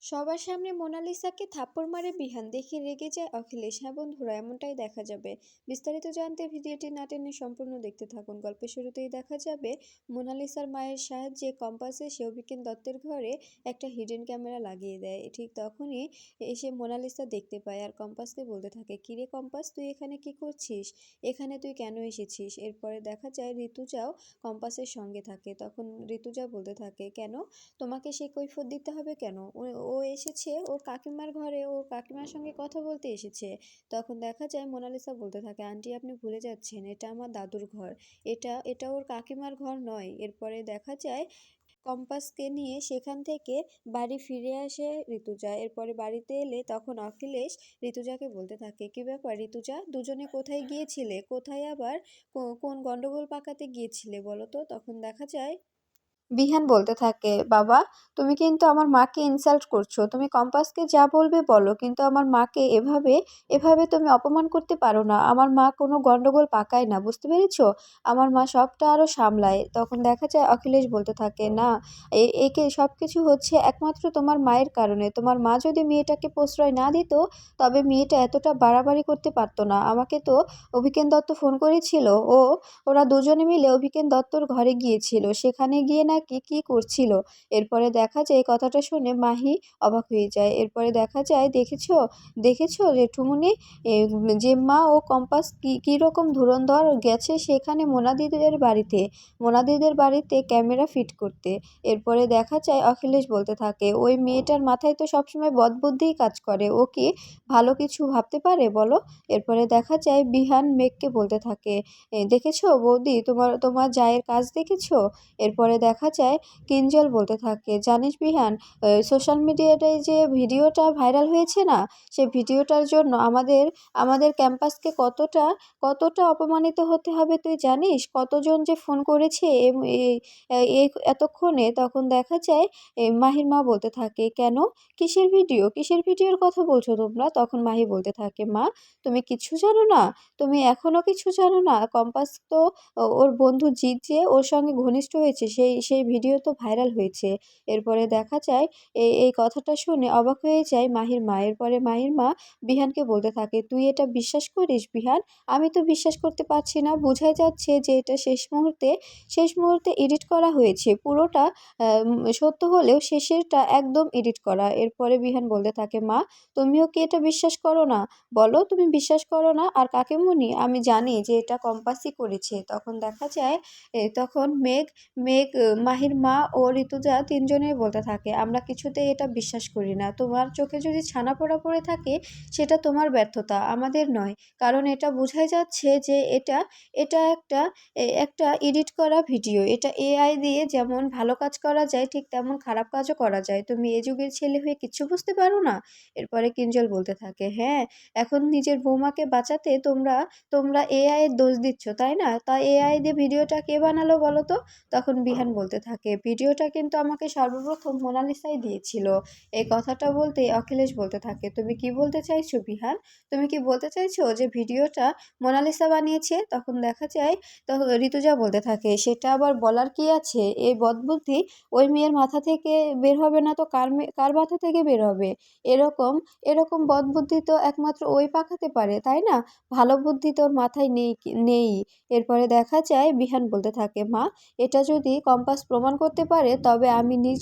সবার সামনে মোনালিসাকে থাপ্পড় মারে বিহান, দেখে রেগে যায় অখিলেশ। হ্যাঁ বন্ধুরা, এমনটাই দেখা যাবে। বিস্তারিত জানতে ভিডিওটি না টেনে সম্পূর্ণ দেখতে থাকুন। গল্পের শুরুতেই দেখা যাবে মোনালিসার মায়ের সাহায্যে কম্পাসে সে অভিজ্ঞান দত্তের ঘরে একটা হিডেন ক্যামেরা লাগিয়ে দেয়। ঠিক তখনই এসে মোনালিসা দেখতে পায় আর কম্পাসকে বলতে থাকে, কিরে কম্পাস, তুই এখানে কি করছিস? এখানে তুই কেন এসেছিস? এরপরে দেখা যায় ঋতুজাও কম্পাসের সঙ্গে থাকে। তখন ঋতুজা বলতে থাকে, কেন তোমাকে সে কৈফিয়ত দিতে হবে কেন? ও এসেছে ওর কাকিমার ঘরে, ওর কাকিমার সঙ্গে কথা বলতে এসেছে। তখন দেখা যায় মোনালিসা বলতে থাকে, আন্টি আপনি ভুলে যাচ্ছেন, এটা আমার দাদুর ঘর। এটা ওর কাকিমার ঘর নয়। এরপরে দেখা যায় কম্পাসকে নিয়ে সেখান থেকে বাড়ি ফিরে আসে ঋতুজা। এরপরে বাড়িতে এলে তখন অখিলেশ ঋতুজাকে বলতে থাকে, কি ব্যাপার ঋতুজা, দুজনে কোথায় গিয়েছিলে? কোথায় আবার কোন গন্ডগোল পাকাতে গিয়েছিলে বলো তো? তখন দেখা যায় বিহান বলতে থাকে, বাবা তুমি কিন্তু আমার মাকে ইনসাল্ট করছো। তুমি কম্পাসকে যা বলবে বলো, কিন্তু আমার মাকে এভাবে এভাবে তুমি অপমান করতে পারো না। আমার মা কোনো গন্ডগোল পাকায় না, বুঝতে পেরেছো? আমার মা সবটা আরো সামলায়। তখন দেখা যায় অখিলেশ বলতে থাকে, না একে সবকিছু হচ্ছে একমাত্র তোমার মায়ের কারণে। তোমার মা যদি মেয়েটাকে প্রশ্রয় না দিত, তবে মেয়েটা এতটা বাড়াবাড়ি করতে পারতো না। আমাকে তো অভিজ্ঞান দত্ত ফোন করেছিল, ওরা দুজনে মিলে অভিজ্ঞান দত্তর ঘরে গিয়েছিল, সেখানে গিয়ে নাকি কি করছিল। এরপরে দেখা যায় কথাটা শুনে মাহি অবাক হয়ে যায়। এরপরে দেখা যায়, দেখেছো দেখেছো যে ঠুমুনি, যে মা ও কম্পাস কি রকম ধুরন্ধর গেছে সেখানে মোনাদিদের বাড়িতে ক্যামেরা ফিট করতে। এরপরে দেখা যায় অখিলেশ বলতে থাকে, ওই মেয়েটার মাথায় তো সবসময় বদবুদ্ধিই কাজ করে, ও কি ভালো কিছু ভাবতে পারে বলো? এরপরে দেখা যায় বিহান মেঘকে বলতে থাকে, দেখেছো বৌদি, তোমার তোমার জায়ের কাজ দেখেছো? এরপরে দেখা যায় কিঞ্জল বলতে থাকে, জানিস বিহান, সোশ্যাল মিডিয়াটায় যে ভিডিওটা ভাইরাল হয়েছে না, সে ভিডিওটার জন্য আমাদের আমাদের ক্যাম্পাসকে কতটা কতটা অপমানিত হতে হবে তুই জানিস? কতজন যে ফোন করেছে এই এতক্ষণে। তখন দেখা যায় মাহির মা বলতে থাকে, কেন, কিসের ভিডিওর কথা বলছো তোমরা? তখন মাহি বলতে থাকে, মা তুমি কিছু জানো না? তুমি এখনো কিছু জানো না? কম্পাস তো ওর বন্ধু জিৎ যে ওর সঙ্গে ঘনিষ্ঠ হয়েছে, সেই ভিডিও তো ভাইরাল হয়েছে। এরপরে দেখা যায় এই কথাটা শুনে অবাক হয়ে যায় মাহির মা। এরপরে মাহির মা বিহানকে বলতে থাকে, তুই এটা বিশ্বাস করিস বিহান? আমি তো বিশ্বাস করতে পারছি না। বোঝাই যাচ্ছে যে এটা শেষ মুহূর্তে এডিট করা হয়েছে। পুরোটা সত্য হলেও শেষেরটা একদম এডিট করা। এরপরে বিহান বলতে থাকে, মা তুমিও কি এটা বিশ্বাস করো না? বলো তুমি বিশ্বাস করো না? আর কাকিমুনি, আমি জানি যে এটা কম্পাসই করেছে। তখন দেখা যায় তখন মেঘ মেঘ মাহির মা ও ঋতুজা তিনজনেই বলতে থাকে, আমরা কিছুতেই এটা বিশ্বাস করি না। তোমার চোখে যদি ছানা পোড়া পড়ে থাকে, সেটা তোমার ব্যর্থতা, আমাদের নয়। কারণ এটা বোঝাই যাচ্ছে যে এটা এটা একটা এডিট করা ভিডিও। এটা এআই দিয়ে যেমন ভালো কাজ করা যায়, ঠিক তেমন খারাপ কাজও করা যায়। তুমি এ যুগের ছেলে হয়ে কিচ্ছু বুঝতে পারো না? এরপরে কিঞ্জল বলতে থাকে, হ্যাঁ, এখন নিজের বৌমাকে বাঁচাতে তোমরা তোমরা এআই এর দোষ দিচ্ছ, তাই না? তা এআই দিয়ে ভিডিওটা কে বানালো বলো তো? তখন বিহান বলতে থাকে, ভিডিওটা কিন্তু আমাকে সর্বপ্রথম মোনালিসাই দিয়েছিল। এই কথাটা বলতে অখিলেশ বলতে থাকে, তুমি কি বলতে চাইছো বিহান? তুমি কি বলতে চাইছো যে ভিডিওটা মোনালিসা বানিয়েছে? তখন দেখা যায় তখন ঋতুজা বলতে থাকে, সেটা আবার বলার কি আছে? এই বদবুদ্ধি ওই মেয়ের মাথা থেকে বের হবে না তো কার মাথা থেকে বের হবে? এরকম এরকম বদবুদ্ধি তো একমাত্র ওই পাকাতে পারে, তাই না? ভালো বুদ্ধি তোর মাথায় নেই। এরপরে দেখা যায় বিহান বলতে থাকে, মা এটা যদি কম্পাস প্রমাণ করতে পারে, তবে আমি নিজ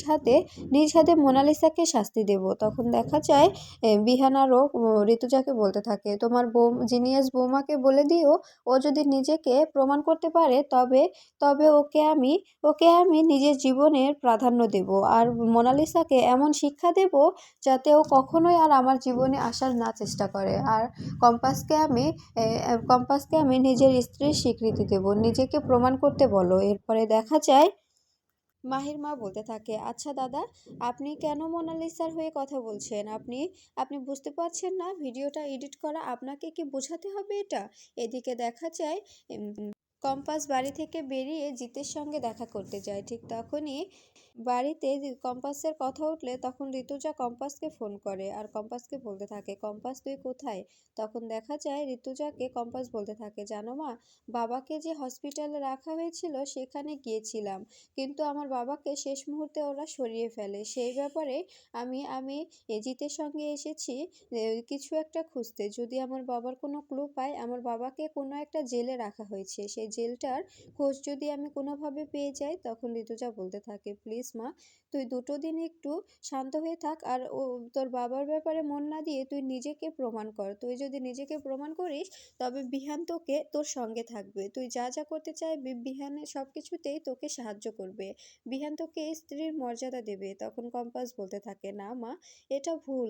হাতে মোনালিসাকে শাস্তি দেব। তখন দেখা যায় বিহান আরও ঋতুজাকে বলতে থাকে, তোমার জিনিয়াস বৌমাকে বলে দিও, ও যদি নিজেকে প্রমাণ করতে পারে, তবে তবে ওকে আমি নিজের জীবনের প্রাধান্য দেব। আর মোনালিসাকে এমন শিক্ষা দেব যাতে ও কখনোই আর আমার জীবনে আসার না চেষ্টা করে। আর কম্পাসকে আমি কম্পাসকে আমি নিজের স্ত্রীর স্বীকৃতি দেব। নিজেকে প্রমাণ করতে বলো। এরপরে দেখা যায় মাহির মা বলতে থাকে, আচ্ছা দাদা, আপনি কেন মোনালিসার হয়ে কথা বলছেন? আপনি আপনি বুঝতে পারছেন না ভিডিওটা এডিট করা? আপনাকে কি বোঝাতে হবে এটা? এদিকে দেখা যায় কম্পাস বাড়ি থেকে বেরিয়ে জিতের সঙ্গে দেখা করতে যায়। ঠিক তখনই বাড়িতে কম্পাসের কথা উঠলে তখন ঋতুজা কম্পাসকে ফোন করে আর কম্পাসকে বলতে থাকে, কম্পাস তুই কোথায়? তখন দেখা যায় ঋতুজাকে কম্পাস বলতে থাকে, জানো মা, বাবাকে যে হসপিটালে রাখা হয়েছিল সেখানে গিয়েছিলাম, কিন্তু আমার বাবাকে শেষ মুহূর্তে ওরা সরিয়ে ফেলে। সেই ব্যাপারে আমি আমি জিতের সঙ্গে এসেছি কিছু একটা খুঁজতে। যদি আমার বাবার কোনো ক্লু পাই, আমার বাবাকে কোনো একটা জেলে রাখা হয়েছে, সেই জেলটার খোঁজ যদি আমি কোনোভাবে পেয়ে যাই। তখন ঋতুজা বলতে থাকে, প্লিজ মা, তুই দুটো দিন একটু শান্ত হয়ে থাক, আর তোর বাবার ব্যাপারে মন না দিয়ে তুই নিজেকে প্রমাণ কর। তুই যদি নিজেকে প্রমাণ করিস তবে বিহান তোকে তোর সঙ্গে থাকবে। তুই যা যা করতে চাইবি বিহানের সব কিছুতেই তোকে সাহায্য করবে। বিহান তোকে স্ত্রীর মর্যাদা দেবে। তখন কম্পাস বলতে থাকে, না মা, এটা ভুল।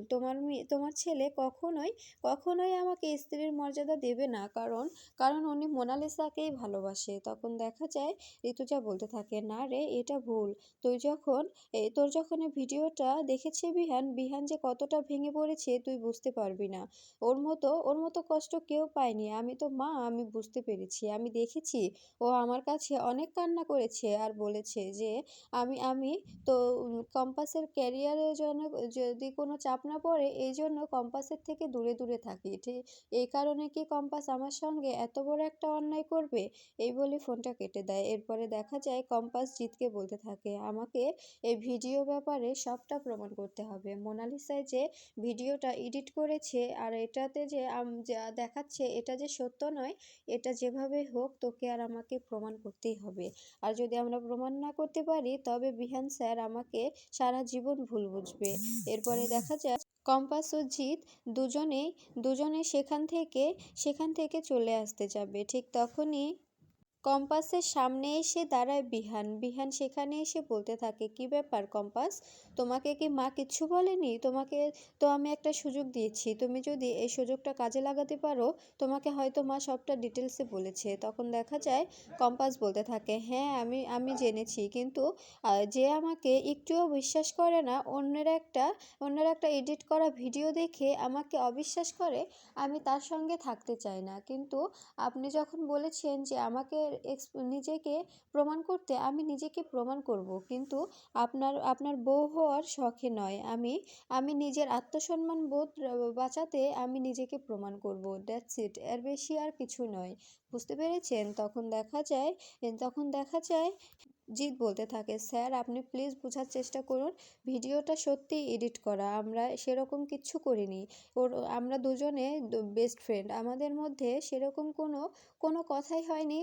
তোমার ছেলে কখনোই কখনোই আমাকে স্ত্রীর মর্যাদা দেবে না, কারণ কারণ উনি মোনালিসাকেই ভালোবাসে। তখন দেখা যায় ঋতুজা বলতে থাকে, না রে, এটা ভুল। তোর যখন এই ভিডিওটা দেখেছে বিহান যে কতটা ভেঙে পড়েছে তুই বুঝতে পারবি না। ওর মতো কষ্ট কেউ পায়নি। আমি তো মা, আমি বুঝতে পেরেছি, আমি দেখেছি। ও আমার কাছে অনেক কান্না করেছে আর বলেছে যে আমি আমি তো কম্পাসের ক্যারিয়ারের জন্য যদি কোনো চাপ না পড়ে এই জন্য কম্পাসের থেকে দূরে দূরে থাকি। ঠিক এই কারণে কি কম্পাস আমার সঙ্গে এত বড় একটা অন্যায় করবে? এই বলে ফোনটা কেটে দেয়। এরপরে দেখা যায় কম্পাস জিতকে বলতে থাকে, আমাকে এই ভিডিও ব্যাপারে সবটা প্রমাণ করতে হবে। মোনালিসায় যে ভিডিওটা এডিট করেছে আর এটাতে যে যা দেখাচ্ছে এটা যে সত্য নয়, এটা যেভাবে হোক তোকে আর আমাকে প্রমাণ করতেই হবে। আর যদি আমরা প্রমাণ না করতে পারি তবে বিহান স্যার আমাকে সারা জীবন ভুল বুঝবে। এরপরে দেখা যায় কম্পাস ও জিৎ দুজনেই দুজনে সেখান থেকে চলে আসতে যাবে। ঠিক তখনই কম্পাসের সামনে এসে দাঁড়ায় বিহান সেখানে এসে বলতে থাকে, কি ব্যাপার কম্পাস, তোমাকে কি মা কিচ্ছু বলেনি? তোমাকে তো আমি একটা সুযোগ দিয়েছি, তুমি যদি এই সুযোগটা কাজে লাগাতে পারো তোমাকে হয়তো মা সবটা ডিটেলসে বলেছে। তখন দেখা যায় কম্পাস বলতে থাকে, হ্যাঁ আমি জেনেছি, কিন্তু যে আমাকে একটুও বিশ্বাস করে না, অন্যের একটা এডিট করা ভিডিও দেখে আমাকে অবিশ্বাস করে, আমি তার সঙ্গে থাকতে চাই না। কিন্তু আপনি যখন বলেছেন যে আমাকে নিজেকে প্রমাণ করতে, আমি নিজেকে প্রমাণ করব, কিন্তু আপনার বউ হওয়ার শখে নয়। আমি নিজের আত্মসম্মান বোধ বাঁচাতে আমি নিজেকে প্রমাণ করব, দ্যাটস ইট, এর বেশি আর কিছু নয়। বুঝতে পেরেছেন? তখন দেখা যায় জিৎ বলতে থাকে, স্যার আপনি প্লিজ বোঝার চেষ্টা করুন, ভিডিওটা সত্যিই এডিট করা, আমরা সেরকম কিচ্ছু করিনি। আমরা দুজনে বেস্ট ফ্রেন্ড, আমাদের মধ্যে সেরকম কোনো কথাই হয়নি।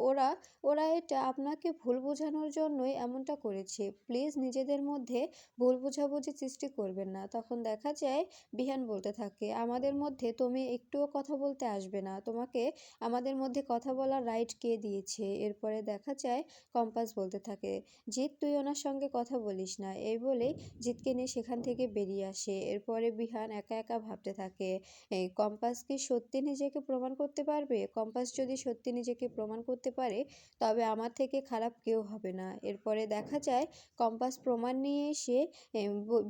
ওরা ওরা এটা আপনাকে ভুল বোঝানোর জন্যই এমনটা করেছে। প্লিজ নিজেদের মধ্যে ভুল বোঝাবুঝি সৃষ্টি করবেন না। তখন দেখা যায় বিহান বলতে থাকে, আমাদের মধ্যে তুমি একটুও কথা বলতে আসবে না, তোমাকে আমাদের মধ্যে কথা বলার রাইট কে দিয়েছে? এরপরে দেখা যায় কম্পাস বলতে থাকে, জিৎ তুই ওনার সঙ্গে কথা বলিস না। এই বলেই জিৎকে নিয়ে সেখান থেকে বেরিয়ে আসে। এরপরে বিহান একা একা ভাবতে থাকে, এই কম্পাস কি সত্যি নিজেকে প্রমাণ করতে পারবে? কম্পাস যদি সত্যি নিজেকে প্রমাণ করতে পারে তবে আমার থেকে খারাপ কেউ হবে না। এরপরে দেখা যায় কম্পাস প্রমাণ নিয়ে এসে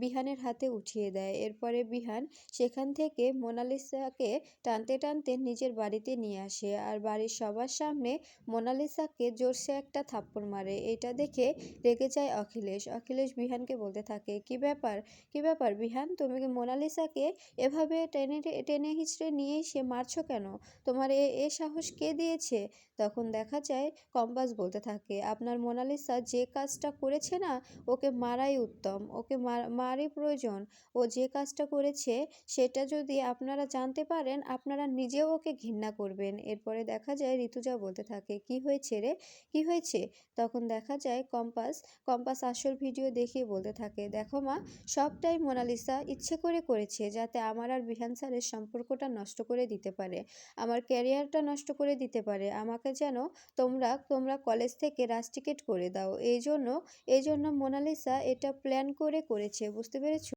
বিহানের হাতে উঠিয়ে দেয়। এরপরে বিহান সেখান থেকে মোনালিসাকে টানতে টানতে নিজের বাড়িতে নিয়ে আসে আর বাড়ির সবার সামনে মোনালিসাকে জোরসে একটা থাপ্পড় মারে। এটা দেখে রেগে যায় অখিলেশ বিহানকে বলতে থাকে, কি ব্যাপার বিহান, তুমি কি মোনালিসাকে এভাবে টেনে টেনে হিঁচড়ে নিয়ে এসে মারছো কেন? তোমার এ সাহস কে দিয়েছে? তখন দেখা যায় কম্পাস বলতে থাকে, আপনার মোনালিসা যে কাজটা করেছে না, ওকে মারাই উত্তম, ওকে মারই প্রয়োজন। ও যে কাজটা করেছে সেটা যদি আপনারা জানতে পারেন আপনারা নিজেও ওকে ঘৃণা করবেন। এরপরে দেখা যায় ঋতুজা বলতে থাকে, কি হয়েছে রে, কি হয়েছে? তখন দেখা যায় কম্পাস আসল ভিডিও দেখিয়ে বলতে থাকে, দেখো মা, সবটাই মোনালিসা ইচ্ছে করে করেছে যাতে আমার আর বিহান স্যারের সম্পর্কটা নষ্ট করে দিতে পারে, আমার ক্যারিয়ারটা নষ্ট করে দিতে পারে, আমাকে যেন তোমরা কলেজ থেকে রাস্টিকেট করে দাও। এই জন্য মোনালিসা এটা প্ল্যান করে করেছে, বুঝতে পেরেছো?